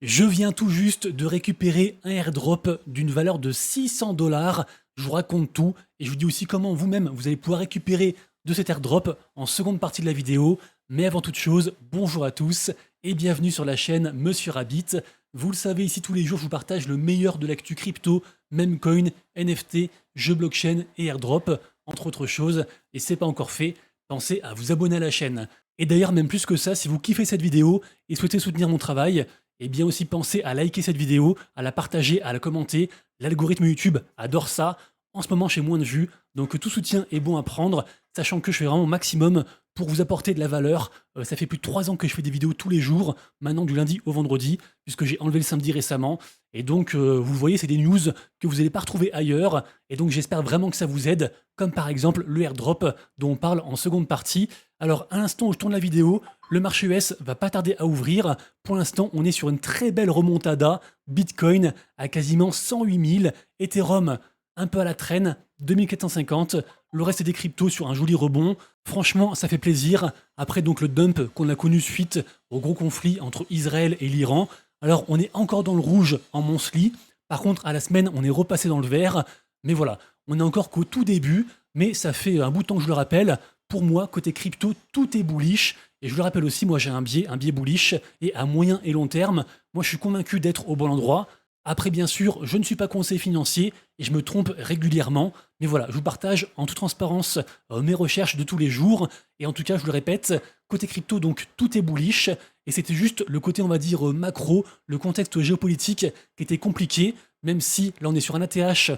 Je viens tout juste de récupérer un airdrop d'une valeur de 600 $. Je vous raconte tout et je vous dis aussi comment vous-même vous allez pouvoir récupérer de cet airdrop en seconde partie de la vidéo. Mais avant toute chose, bonjour à tous et bienvenue sur la chaîne Monsieur Rabbit. Vous le savez, ici tous les jours je vous partage le meilleur de l'actu crypto, meme coin, NFT, jeux blockchain et airdrop, entre autres choses. Et si ce n'est pas encore fait, pensez à vous abonner à la chaîne. Et d'ailleurs, même plus que ça, si vous kiffez cette vidéo et souhaitez soutenir mon travail, et bien aussi pensez à liker cette vidéo, à la partager, à la commenter. L'algorithme YouTube adore ça. En ce moment, j'ai moins de vues, donc tout soutien est bon à prendre, sachant que je fais vraiment mon maximum pour vous apporter de la valeur. Ça fait plus de 3 ans que je fais des vidéos tous les jours, maintenant du lundi au vendredi, puisque j'ai enlevé le samedi récemment. Et donc, vous voyez, c'est des news que vous n'allez pas retrouver ailleurs. Et donc, j'espère vraiment que ça vous aide, comme par exemple le airdrop dont on parle en seconde partie. Alors, à l'instant où je tourne la vidéo, le marché US va pas tarder à ouvrir. Pour l'instant, on est sur une très belle remontada. Bitcoin à quasiment 108 000, Ethereum un peu à la traîne, 2450. Le reste des cryptos sur un joli rebond. Franchement, ça fait plaisir. Après donc le dump qu'on a connu suite au gros conflit entre Israël et l'Iran. Alors, on est encore dans le rouge en monthly. Par contre, à la semaine, on est repassé dans le vert. Mais voilà, on est encore qu'au tout début. Mais ça fait un bout de temps que je le rappelle. Pour moi, côté crypto, tout est bullish. Et je le rappelle aussi, moi j'ai un biais bullish. Et à moyen et long terme, moi je suis convaincu d'être au bon endroit. Après, bien sûr, je ne suis pas conseiller financier et je me trompe régulièrement. Mais voilà, je vous partage en toute transparence mes recherches de tous les jours. Et en tout cas, je le répète, côté crypto, donc tout est bullish. Et c'était juste le côté, on va dire, macro, le contexte géopolitique qui était compliqué. Même si là on est sur un ATH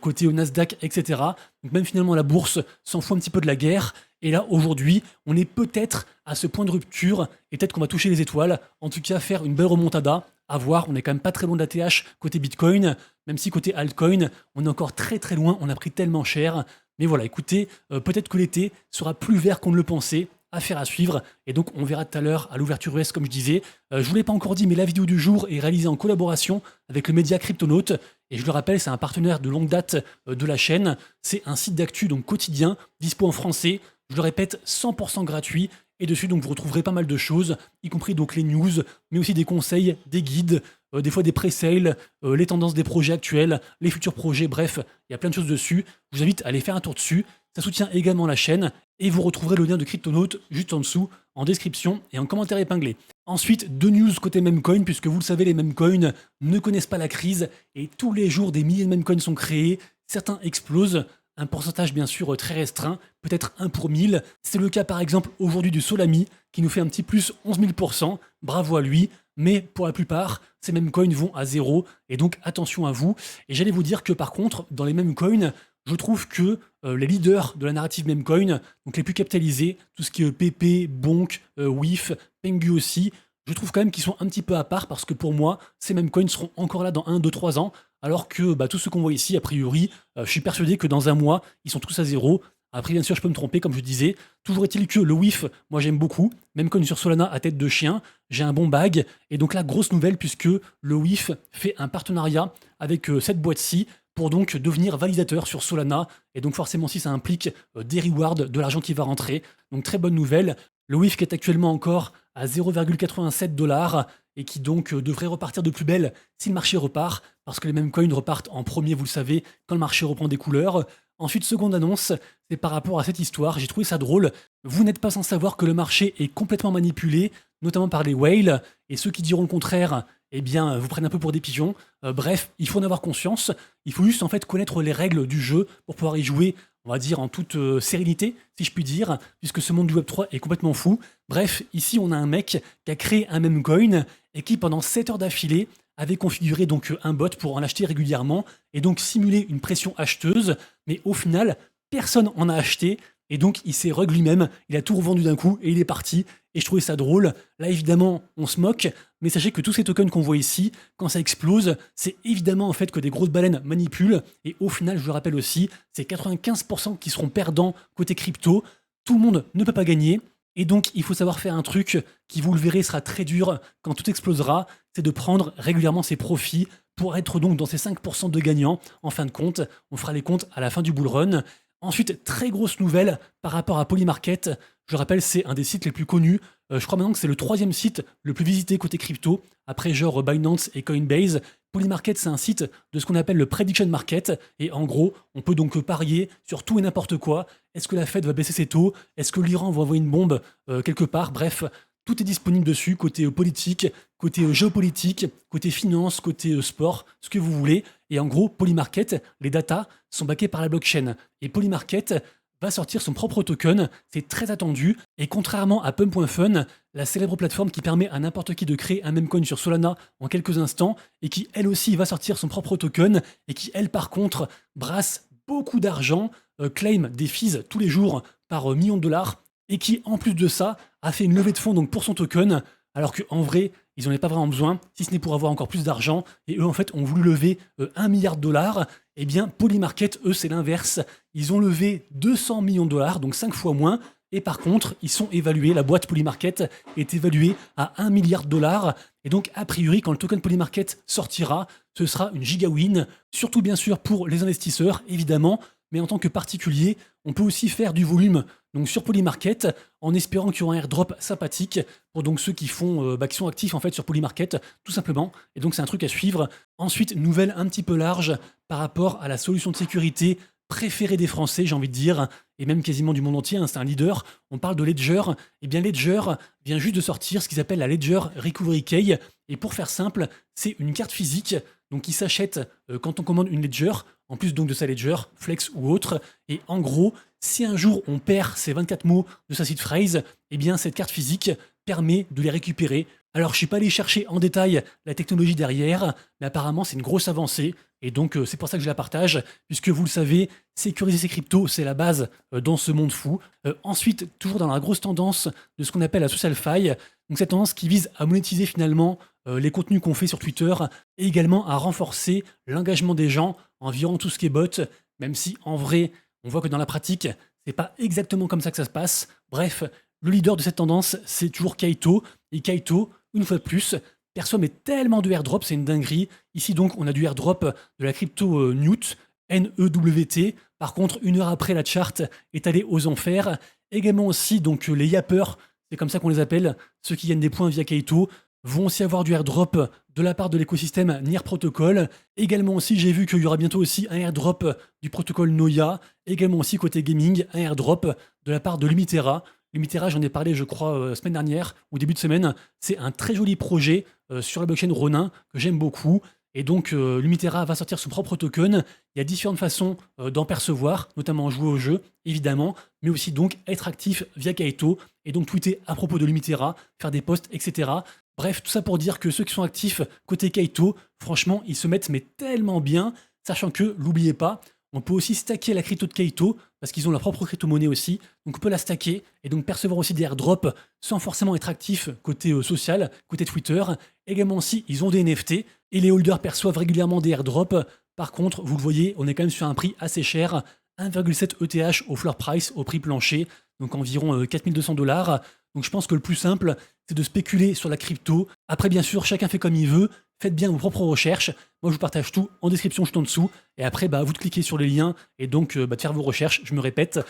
côté au Nasdaq, etc. Donc même finalement la bourse s'en fout un petit peu de la guerre. Et là aujourd'hui, on est peut-être à ce point de rupture et peut-être qu'on va toucher les étoiles. En tout cas, faire une belle remontada. À voir, on est quand même pas très loin de l'ATH côté Bitcoin. Même si côté altcoin, on est encore très très loin. On a pris tellement cher. Mais voilà, écoutez, peut-être que l'été sera plus vert qu'on ne le pensait. Affaire à suivre, et donc on verra tout à l'heure à l'ouverture US comme je disais. Je vous l'ai pas encore dit, mais la vidéo du jour est réalisée en collaboration avec le média Cryptonaut, et je le rappelle, c'est un partenaire de longue date de la chaîne. C'est un site d'actu donc quotidien, dispo en français, je le répète, 100% gratuit, et dessus donc vous retrouverez pas mal de choses, y compris donc les news, mais aussi des conseils, des guides, des fois des pré-sales, les tendances des projets actuels, les futurs projets, bref, il y a plein de choses dessus. Je vous invite à aller faire un tour dessus. Ça soutient également la chaîne et vous retrouverez le lien de Cryptonaut juste en dessous, en description et en commentaire épinglé. Ensuite, deux news côté memecoin, puisque vous le savez, les memecoins ne connaissent pas la crise et tous les jours des milliers de memecoins sont créés, certains explosent, un pourcentage bien sûr très restreint, peut-être 1 pour 1000. C'est le cas par exemple aujourd'hui du Solami qui nous fait un petit plus 11 000%, bravo à lui, mais pour la plupart, ces memecoins vont à zéro et donc attention à vous. Et j'allais vous dire que par contre, dans les memecoins, je trouve que les leaders de la narrative memecoin, donc les plus capitalisés, tout ce qui est PP, Bonk, WIF, Pengu aussi, je trouve quand même qu'ils sont un petit peu à part parce que pour moi, ces memecoins seront encore là dans 1, 2, 3 ans, alors que tous ceux qu'on voit ici, a priori, je suis persuadé que dans un mois, ils sont tous à zéro. Après, bien sûr, je peux me tromper, comme je disais. Toujours est-il que le WIF, moi j'aime beaucoup, même coin sur Solana à tête de chien, j'ai un bon bag. Et donc là, grosse nouvelle, puisque le WIF fait un partenariat avec cette boîte-ci, pour donc devenir validateur sur Solana. Et donc forcément, si ça implique des rewards, de l'argent qui va rentrer. Donc très bonne nouvelle. Le WIF qui est actuellement encore à 0,87 $ et qui donc devrait repartir de plus belle si le marché repart, parce que les mêmes coins repartent en premier, vous le savez, quand le marché reprend des couleurs. Ensuite, seconde annonce, c'est par rapport à cette histoire, j'ai trouvé ça drôle. Vous n'êtes pas sans savoir que le marché est complètement manipulé, notamment par les whales, et ceux qui diront le contraire, eh bien, vous prennent un peu pour des pigeons. Bref, il faut en avoir conscience. Il faut juste en fait connaître les règles du jeu pour pouvoir y jouer, on va dire, en toute sérénité, si je puis dire, puisque ce monde du Web3 est complètement fou. Bref, ici, on a un mec qui a créé un meme coin et qui, pendant 7 heures d'affilée, avait configuré donc un bot pour en acheter régulièrement et donc simuler une pression acheteuse. Mais au final, personne en a acheté. Et donc, il s'est rug lui-même, il a tout revendu d'un coup et il est parti. Et je trouvais ça drôle. Là, évidemment, on se moque, mais sachez que tous ces tokens qu'on voit ici, quand ça explose, c'est évidemment en fait que des grosses baleines manipulent. Et au final, je le rappelle aussi, c'est 95% qui seront perdants côté crypto. Tout le monde ne peut pas gagner. Et donc, il faut savoir faire un truc qui, vous le verrez, sera très dur quand tout explosera, c'est de prendre régulièrement ses profits pour être donc dans ces 5% de gagnants. En fin de compte, on fera les comptes à la fin du bull run. Ensuite, très grosse nouvelle par rapport à Polymarket. Je rappelle, c'est un des sites les plus connus Je crois maintenant que c'est le 3e site le plus visité côté crypto, après genre Binance et Coinbase. Polymarket, c'est un site de ce qu'on appelle le prediction market. Et en gros, on peut donc parier sur tout et n'importe quoi. Est-ce que la Fed va baisser ses taux? Est-ce que l'Iran va envoyer une bombe quelque part? Bref, tout est disponible dessus, côté politique, côté géopolitique, côté finance, côté sport, ce que vous voulez. Et en gros, Polymarket, les datas sont backées par la blockchain. Et Polymarket va sortir son propre token, c'est très attendu, et contrairement à Pump.fun, la célèbre plateforme qui permet à n'importe qui de créer un meme coin sur Solana en quelques instants, et qui elle aussi va sortir son propre token, et qui elle par contre brasse beaucoup d'argent, claim des fees tous les jours par millions de dollars, et qui en plus de ça a fait une levée de fonds donc pour son token, alors qu'en vrai, ils n'en avaient pas vraiment besoin, si ce n'est pour avoir encore plus d'argent, et eux en fait ont voulu lever 1 milliard de dollars. Eh bien, Polymarket, eux, c'est l'inverse. Ils ont levé 200 millions de dollars, donc 5 fois moins, et par contre, ils sont évalués, la boîte Polymarket est évaluée à 1 milliard de dollars, et donc a priori, quand le token Polymarket sortira, ce sera une giga win, surtout bien sûr pour les investisseurs, évidemment, mais en tant que particulier, on peut aussi faire du volume donc sur Polymarket en espérant qu'il y aura un airdrop sympathique pour donc ceux qui qui sont actifs en fait sur Polymarket tout simplement, et donc c'est un truc à suivre. Ensuite, nouvelle un petit peu large par rapport à la solution de sécurité préférée des Français, j'ai envie de dire, et même quasiment du monde entier, hein, c'est un leader. On parle de Ledger. Et bien Ledger vient juste de sortir ce qu'ils appellent la Ledger Recovery Key, et pour faire simple, c'est une carte physique donc qui s'achète quand on commande une Ledger, en plus donc de sa Ledger, Flex ou autre. Et en gros, si un jour on perd ces 24 mots de sa seed phrase, eh bien cette carte physique permet de les récupérer. Alors je ne suis pas allé chercher en détail la technologie derrière, mais apparemment c'est une grosse avancée, et donc c'est pour ça que je la partage, puisque vous le savez, sécuriser ses cryptos, c'est la base dans ce monde fou. Ensuite, toujours dans la grosse tendance de ce qu'on appelle la social fi, donc cette tendance qui vise à monétiser finalement les contenus qu'on fait sur Twitter, et également à renforcer l'engagement des gens environ tout ce qui est bot, même si en vrai, on voit que dans la pratique, c'est pas exactement comme ça que ça se passe. Bref, le leader de cette tendance, c'est toujours Kaito, et Kaito, une fois de plus, perçoit mais tellement de airdrop, c'est une dinguerie. Ici donc, on a du airdrop de la crypto Newt, NEWT. Par contre, 1 heure après, la charte est allée aux enfers. Également aussi, donc les yappers, c'est comme ça qu'on les appelle, ceux qui gagnent des points via Kaito, vont aussi avoir du airdrop de la part de l'écosystème Near Protocol. Également aussi, j'ai vu qu'il y aura bientôt aussi un airdrop du protocole Noya. Également aussi, côté gaming, un airdrop de la part de Lumitera. Lumitera, j'en ai parlé, je crois, semaine dernière, ou début de semaine. C'est un très joli projet sur la blockchain Ronin que j'aime beaucoup. Et donc, Lumitera va sortir son propre token. Il y a différentes façons d'en percevoir, notamment jouer au jeu, évidemment, mais aussi donc être actif via Kaito, et donc tweeter à propos de Lumitera, faire des posts, etc. Bref, tout ça pour dire que ceux qui sont actifs côté Kaito, franchement, ils se mettent mais tellement bien, sachant que, n'oubliez pas, on peut aussi stacker la crypto de Kaito, parce qu'ils ont leur propre crypto-monnaie aussi, donc on peut la stacker, et donc percevoir aussi des airdrops, sans forcément être actif côté social, côté Twitter. Également aussi, ils ont des NFT, et les holders perçoivent régulièrement des airdrops. Par contre, vous le voyez, on est quand même sur un prix assez cher, 1,7 ETH au floor price, au prix plancher, donc environ 4200 $. Donc je pense que le plus simple, c'est de spéculer sur la crypto. Après, bien sûr, chacun fait comme il veut. Faites bien vos propres recherches. Moi, je vous partage tout en description juste en dessous. Et après, vous de cliquer sur les liens et donc de faire vos recherches. Je me répète.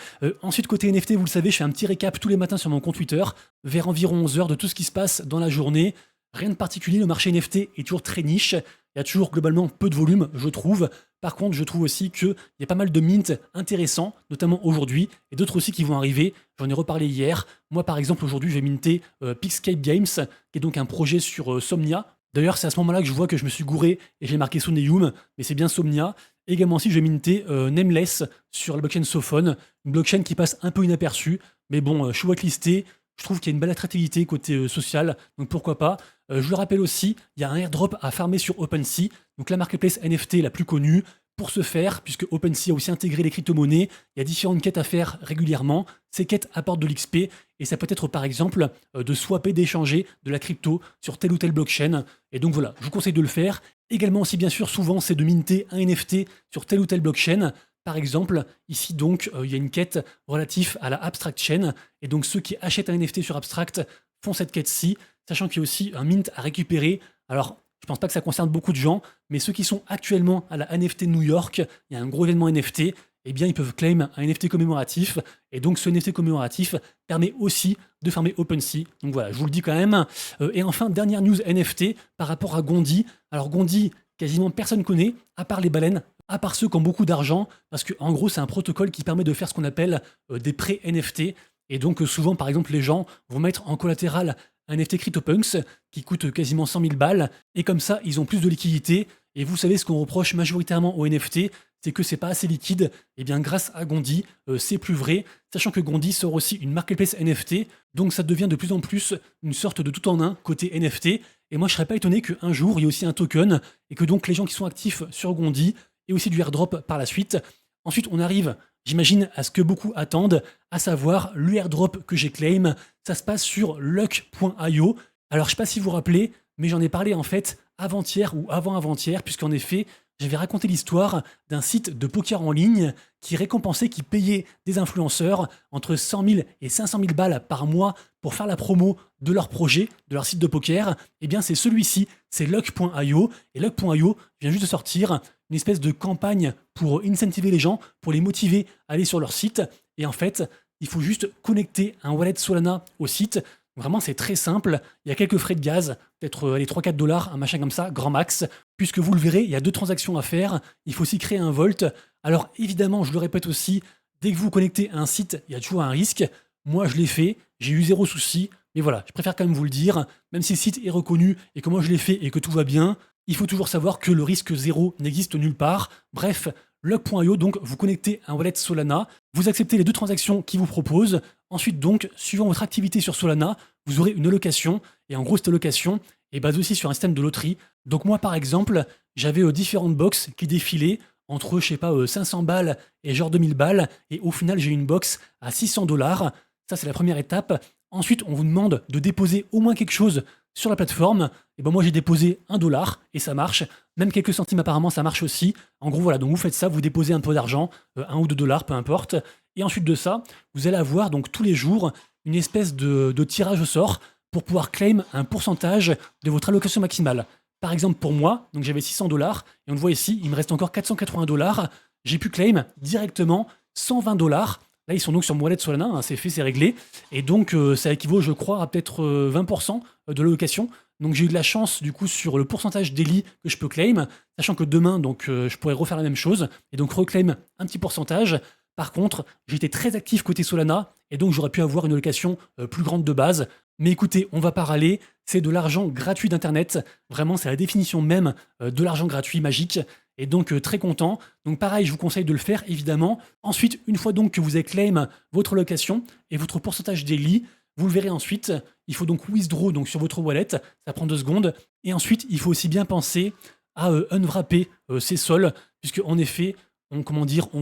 Ensuite, côté NFT, vous le savez, je fais un petit récap tous les matins sur mon compte Twitter, vers environ 11 heures de tout ce qui se passe dans la journée. Rien de particulier, le marché NFT est toujours très niche. Il y a toujours globalement peu de volume, je trouve. Par contre, je trouve aussi qu'il y a pas mal de mints intéressants, notamment aujourd'hui, et d'autres aussi qui vont arriver. J'en ai reparlé hier. Moi, par exemple, aujourd'hui, je vais minter Pixscape Games, qui est donc un projet sur Somnia. D'ailleurs, c'est à ce moment-là que je vois que je me suis gouré et j'ai marqué Soneum, mais c'est bien Somnia. Également aussi, je vais minter Nameless sur la blockchain Sophon, une blockchain qui passe un peu inaperçue, mais bon, je suis whitelisté. Je trouve qu'il y a une belle attractivité côté social, donc pourquoi pas. Je vous le rappelle aussi, il y a un airdrop à farmer sur OpenSea, donc la marketplace NFT la plus connue. Pour ce faire, puisque OpenSea a aussi intégré les crypto-monnaies, il y a différentes quêtes à faire régulièrement. Ces quêtes apportent de l'XP, et ça peut être par exemple de swapper, d'échanger de la crypto sur telle ou telle blockchain. Et donc voilà, je vous conseille de le faire. Également aussi, bien sûr, souvent, c'est de minter un NFT sur telle ou telle blockchain. Par exemple, ici donc, il y a une quête relative à la Abstract Chain, et donc ceux qui achètent un NFT sur Abstract font cette quête-ci, sachant qu'il y a aussi un mint à récupérer. Alors, je pense pas que ça concerne beaucoup de gens, mais ceux qui sont actuellement à la NFT New York, il y a un gros événement NFT, eh bien ils peuvent claim un NFT commémoratif, et donc ce NFT commémoratif permet aussi de farmer OpenSea. Donc voilà, je vous le dis quand même. Et enfin, dernière news NFT par rapport à Gondi. Alors Gondi, quasiment personne connaît, à part les baleines, à part ceux qui ont beaucoup d'argent, parce que en gros c'est un protocole qui permet de faire ce qu'on appelle des prêts NFT. Et donc souvent par exemple les gens vont mettre en collatéral un NFT CryptoPunks qui coûte quasiment 100 000 balles, et comme ça ils ont plus de liquidité. Et vous savez ce qu'on reproche majoritairement aux NFT, c'est que c'est pas assez liquide. Et bien grâce à Gondi, c'est plus vrai, sachant que Gondi sort aussi une marketplace NFT, donc ça devient de plus en plus une sorte de tout en un côté NFT. Et moi je serais pas étonné qu'un jour il y ait aussi un token, et que donc les gens qui sont actifs sur Gondi aient aussi du airdrop par la suite. Ensuite on arrive, j'imagine, à ce que beaucoup attendent, à savoir le airdrop que j'ai claim. Ça se passe sur luck.io. Alors je sais pas si vous vous rappelez, mais j'en ai parlé en fait avant-hier ou avant-avant-hier, puisqu'en effet, j'avais raconté l'histoire d'un site de poker en ligne qui récompensait, qui payait des influenceurs entre 100 000 et 500 000 balles par mois pour faire la promo de leur projet, de leur site de poker. Eh bien, c'est celui-ci, c'est luck.io. Et luck.io vient juste de sortir une espèce de campagne pour incentiver les gens, pour les motiver à aller sur leur site. Et en fait, il faut juste connecter un wallet Solana au site. Vraiment, c'est très simple. Il y a quelques frais de gaz, peut-être les 3-4 dollars, un machin comme ça, grand max. Puisque vous le verrez, il y a 2 transactions à faire. Il faut aussi créer un Vault. Alors évidemment, je le répète aussi, dès que vous vous connectez à un site, il y a toujours un risque. Moi, je l'ai fait, j'ai eu 0 souci. Mais voilà, je préfère quand même vous le dire. Même si le site est reconnu et que moi je l'ai fait et que tout va bien, il faut toujours savoir que le risque zéro n'existe nulle part. Bref, Luck.io, donc vous connectez un wallet Solana, vous acceptez les 2 transactions qu'il vous propose. Ensuite, donc, suivant votre activité sur Solana, vous aurez une allocation. Et en gros, cette allocation est basée aussi sur un système de loterie. Donc moi, par exemple, j'avais différentes box qui défilaient entre, je sais pas, 500 balles et genre 2000 balles. Et au final, j'ai une box à 600 dollars. Ça, c'est la première étape. Ensuite, on vous demande de déposer au moins quelque chose sur la plateforme. Et ben moi, j'ai déposé 1 dollar et ça marche. Même quelques centimes, apparemment, ça marche aussi. En gros, voilà, donc vous faites ça, vous déposez un peu d'argent, 1 ou 2 dollars, peu importe. Et ensuite de ça, vous allez avoir donc tous les jours une espèce de tirage au sort pour pouvoir claim un pourcentage de votre allocation maximale. Par exemple, pour moi, donc j'avais 600 dollars, et on le voit ici, il me reste encore 480 dollars. J'ai pu claim directement 120 dollars. Là, ils sont donc sur mon wallet Solana, hein, c'est fait, c'est réglé. Et donc, ça équivaut, je crois, à peut-être 20% de l'allocation. Donc, j'ai eu de la chance, du coup, sur le pourcentage daily que je peux claim, sachant que demain, donc, je pourrais refaire la même chose, et donc reclaim un petit pourcentage. Par contre, j'étais très actif côté Solana, et donc j'aurais pu avoir une allocation plus grande de base. Mais écoutez, on va pas râler, c'est de l'argent gratuit d'Internet. Vraiment, c'est la définition même de l'argent gratuit magique. Et donc, très content. Donc pareil, je vous conseille de le faire, évidemment. Ensuite, une fois donc que vous avez claim votre allocation et votre pourcentage daily, vous le verrez ensuite, il faut donc withdraw donc, sur votre wallet, ça prend 2 secondes. Et ensuite, il faut aussi bien penser à unwrapper ces sols, puisque en effet, on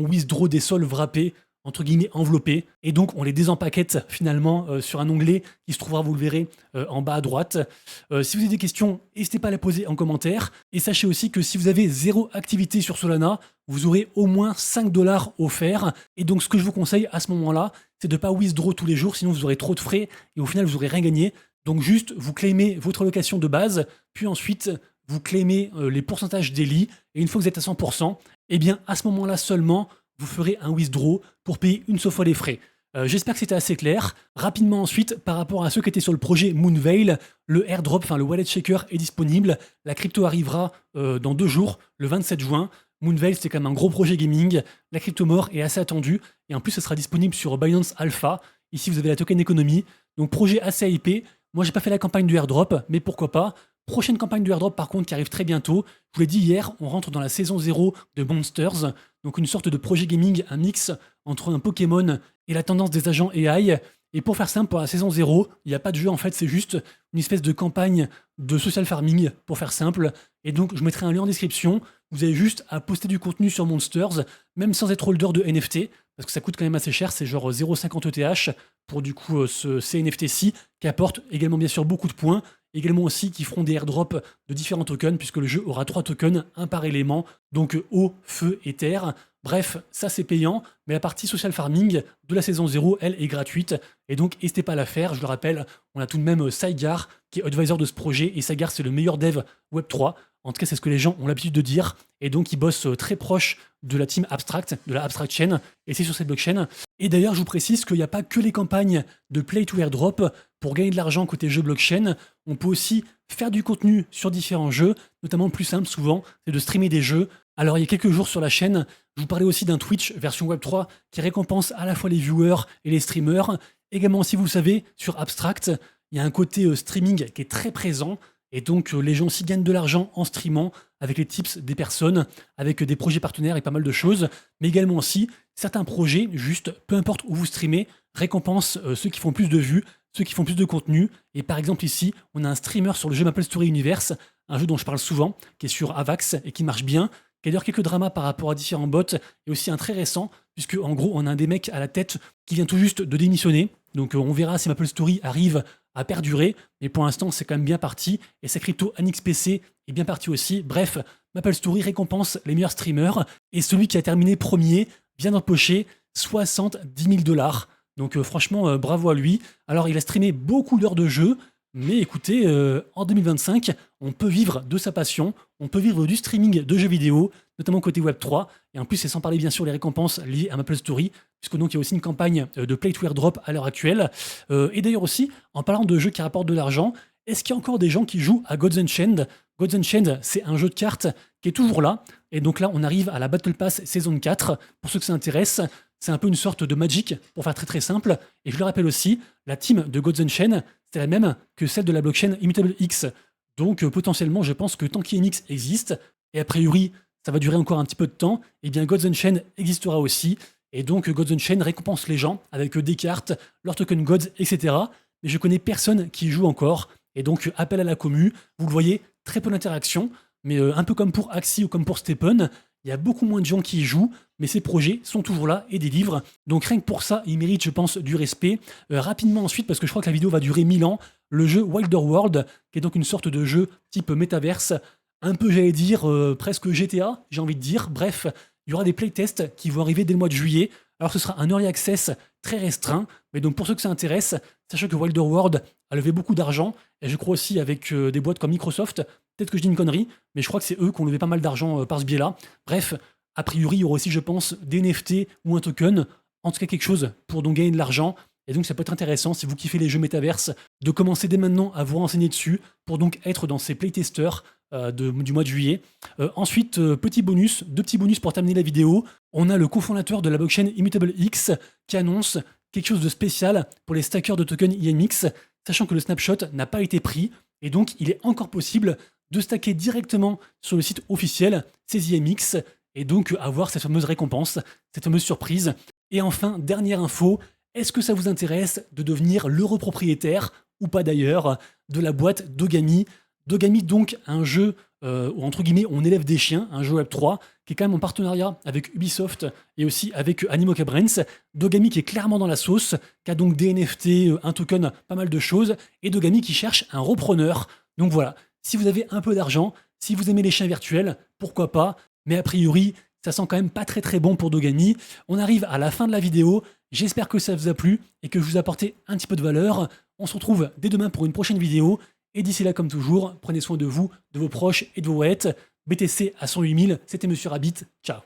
withdraw des sols wrappés, entre guillemets enveloppés, et donc on les désempaquette finalement sur un onglet qui se trouvera, vous le verrez, en bas à droite. Si vous avez des questions, n'hésitez pas à les poser en commentaire, et sachez aussi que si vous avez 0 activité sur Solana, vous aurez au moins 5 dollars offerts, et donc ce que je vous conseille à ce moment-là, c'est de ne pas withdraw tous les jours, sinon vous aurez trop de frais, et au final vous n'aurez rien gagné. Donc juste, vous claimez votre allocation de base, puis ensuite, vous claimez les pourcentages daily, et une fois que vous êtes à 100%, eh bien à ce moment-là seulement, vous ferez un withdraw pour payer une seule fois les frais. J'espère que c'était assez clair. Rapidement ensuite, par rapport à ceux qui étaient sur le projet Moonveil, le airdrop, enfin le wallet shaker est disponible. La crypto arrivera dans 2 jours, le 27 juin. Moonveil, c'est quand même un gros projet gaming. La crypto mort est assez attendue. Et en plus, ce sera disponible sur Binance Alpha. Ici, vous avez la token économie. Donc projet assez hypé. Moi, j'ai pas fait la campagne du airdrop, mais pourquoi pas. Prochaine campagne du airdrop par contre qui arrive très bientôt. Je vous l'ai dit hier, on rentre dans la saison 0 de Monsters, donc une sorte de projet gaming, un mix entre un Pokémon et la tendance des agents AI. Et pour faire simple, pour la saison 0, il n'y a pas de jeu en fait, c'est juste une espèce de campagne de social farming, pour faire simple. Et donc je mettrai un lien en description, vous avez juste à poster du contenu sur Monsters, même sans être holder de NFT, parce que ça coûte quand même assez cher, c'est genre 0,50 ETH pour du coup ces NFT-ci, qui apportent également bien sûr beaucoup de points, également aussi qui feront des airdrops de différents tokens, puisque le jeu aura 3 tokens, un par élément, donc eau, feu et terre. Bref, ça c'est payant, mais la partie social farming de la saison 0, elle, est gratuite, et donc n'hésitez pas à la faire. Je le rappelle, on a tout de même Saigar, qui est advisor de ce projet, et Saigar c'est le meilleur dev Web3, En tout cas, c'est ce que les gens ont l'habitude de dire. Et donc, ils bossent très proche de la team Abstract, de la Abstract Chain, et c'est sur cette blockchain. Et d'ailleurs, je vous précise qu'il n'y a pas que les campagnes de Play to Airdrop pour gagner de l'argent côté jeu blockchain. On peut aussi faire du contenu sur différents jeux, notamment le plus simple souvent, c'est de streamer des jeux. Alors, il y a quelques jours sur la chaîne, je vous parlais aussi d'un Twitch version Web3 qui récompense à la fois les viewers et les streamers. Également, si vous le savez, sur Abstract, il y a un côté streaming qui est très présent. Et donc, les gens aussi gagnent de l'argent en streamant avec les tips des personnes, avec des projets partenaires et pas mal de choses. Mais également aussi, certains projets, juste, peu importe où vous streamez, récompensent ceux qui font plus de vues, ceux qui font plus de contenu. Et par exemple ici, on a un streamer sur le jeu Maple Story Universe, un jeu dont je parle souvent, qui est sur Avax et qui marche bien, qui a d'ailleurs quelques dramas par rapport à différents bots, et aussi un très récent, puisque en gros, on a un des mecs à la tête qui vient tout juste de démissionner. Donc on verra si Maple Story arrive à perdurer, mais pour l'instant c'est quand même bien parti, et sa crypto AnyXPC est bien parti aussi. Bref, Maple Story récompense les meilleurs streamers, et celui qui a terminé premier vient d'empocher 70 000 $. Donc franchement, bravo à lui. Alors il a streamé beaucoup d'heures de jeu, mais écoutez, en 2025, on peut vivre de sa passion, on peut vivre du streaming de jeux vidéo, notamment côté Web3, et en plus c'est sans parler bien sûr des récompenses liées à Maple Story, puisque donc il y a aussi une campagne de Play to Airdrop à l'heure actuelle. Et d'ailleurs aussi, en parlant de jeux qui rapportent de l'argent, est-ce qu'il y a encore des gens qui jouent à Gods Unchained? Gods Unchained, c'est un jeu de cartes qui est toujours là, et donc là on arrive à la Battle Pass saison 4, pour ceux que ça intéresse. C'est un peu une sorte de Magic, pour faire très très simple. Et je le rappelle aussi, la team de Gods Unchained, c'est la même que celle de la blockchain Immutable X. Donc potentiellement, je pense que tant qu'IMX existe, et a priori, ça va durer encore un petit peu de temps, et bien Gods Unchained existera aussi. Et donc Gods Unchained récompense les gens avec des cartes, leur token Gods, etc. Mais je connais personne qui y joue encore. Et donc appel à la commu, vous le voyez, très peu d'interaction. Mais un peu comme pour Axie ou comme pour Stephen, il y a beaucoup moins de gens qui y jouent, mais ces projets sont toujours là et délivrent. Donc rien que pour ça, ils méritent, je pense, du respect. Rapidement ensuite, parce que je crois que la vidéo va durer 1000 ans, le jeu Wilder World, qui est donc une sorte de jeu type métaverse, un peu, j'allais dire, presque GTA, j'ai envie de dire. Bref, il y aura des playtests qui vont arriver dès le mois de juillet. Alors ce sera un early access très restreint, mais donc pour ceux que ça intéresse, sachez que Wilder World a levé beaucoup d'argent, et je crois aussi avec des boîtes comme Microsoft. Peut-être que je dis une connerie, mais je crois que c'est eux qui ont levé pas mal d'argent par ce biais-là. Bref, a priori, il y aura aussi, je pense, des NFT ou un token, en tout cas quelque chose pour donc gagner de l'argent. Et donc ça peut être intéressant, si vous kiffez les jeux métaverses, de commencer dès maintenant à vous renseigner dessus, pour donc être dans ces playtesters du mois de juillet. Ensuite, petit bonus, deux petits bonus pour terminer la vidéo. On a le cofondateur de la blockchain Immutable X qui annonce quelque chose de spécial pour les stackers de tokens IMX, sachant que le snapshot n'a pas été pris, et donc il est encore possible de stacker directement sur le site officiel ces IMX, et donc avoir cette fameuse récompense, cette fameuse surprise. Et enfin, dernière info, est-ce que ça vous intéresse de devenir l'heureux propriétaire, ou pas d'ailleurs, de la boîte Dogami? Dogami, donc, un jeu où, entre guillemets, on élève des chiens, un jeu Web3, qui est quand même en partenariat avec Ubisoft et aussi avec Animoca Brands. Dogami qui est clairement dans la sauce, qui a donc des NFT, un token, pas mal de choses, et Dogami qui cherche un repreneur. Donc voilà, si vous avez un peu d'argent, si vous aimez les chiens virtuels, pourquoi pas, mais a priori, ça sent quand même pas très très bon pour Dogami. On arrive à la fin de la vidéo, j'espère que ça vous a plu et que je vous ai apporté un petit peu de valeur. On se retrouve dès demain pour une prochaine vidéo, et d'ici là, comme toujours, prenez soin de vous, de vos proches et de vos wallets. BTC à 108 000, c'était Monsieur Rabbit, ciao.